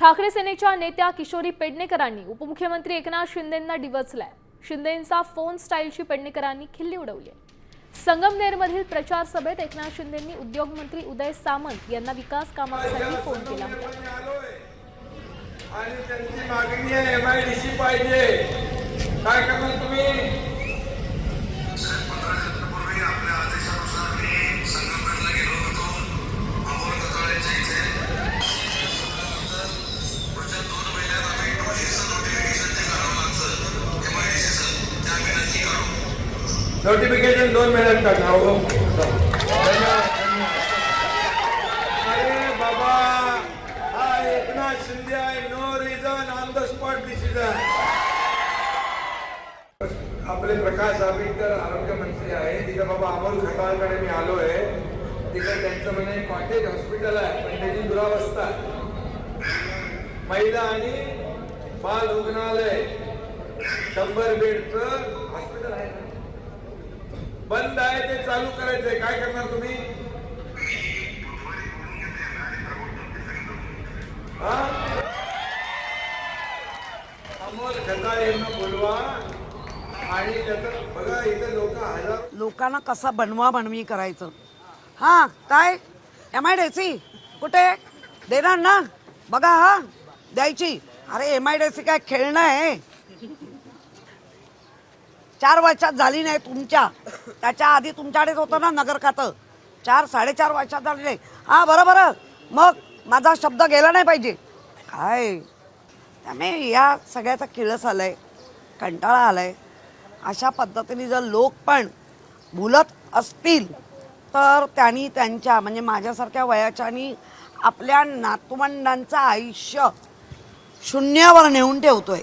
ठाकरे सेनेच्या नेत्या किशोरी पेडणेकरांनी उपमुख्यमंत्री एकनाथ शिंदेंना डिवचलाय। शिंदेंचा फोन स्टाईलची पेडणेकरांनी खिल्ली उडवली। संगमनेरमधील प्रचार सभेत एकनाथ शिंदेंनी उद्योगमंत्री उदय सामंत यांना विकास कामांसाठी फोन केला आणि त्यांची मागणी आहे एमआयडीसी पाहिजे। काय करणार तुम्ही? नोटिफिकेशन 2 महिन्यात टाका हो। अरे बाबा, हा एकनाथ शिंदे आहे, no reason on the spot decision. आपले प्रकाश आंबेडकर आरोग्य मंत्री आहे, तिथे बाबा अमोल खताळकडे मी आलोय। तिथे त्यांचं म्हणे कॉटेज हॉस्पिटल आहे, पण त्याची दुरावस्था, महिला आणि बाल रुग्णालय 100 बेडचं हॉस्पिटल आहे, बंद आहे, ते चालू करायचंय। काय करणार तुम्ही? अमोल खताळे यांना बोलवा आणि त्याचं बघा, इथे लोकांना कसा बनवी करायचं। हा काय एमआयडीसी कुठे देणार ना? बघा हा द्यायची। अरे एमआयडीसी काय खेळणं आहे? 4 वर्षात झाली नाही तुमच्या, त्याच्या आधी तुमच्याकडेच होतं ना नगर खातं। 4-4.5 वर्षात झाली नाही। हा बरोबर, मग माझा शब्द गेला नाही पाहिजे काय? त्यामुळे या सगळ्याचा किळस आलाय, कंटाळा आलाय। अशा पद्धतीने जर लोक पण बोलत असतील तर त्यांनी त्यांच्या म्हणजे माझ्यासारख्या वयाच्यानी आपल्या नातवंडांचं आयुष्य शून्यावर नेऊन ठेवतोय।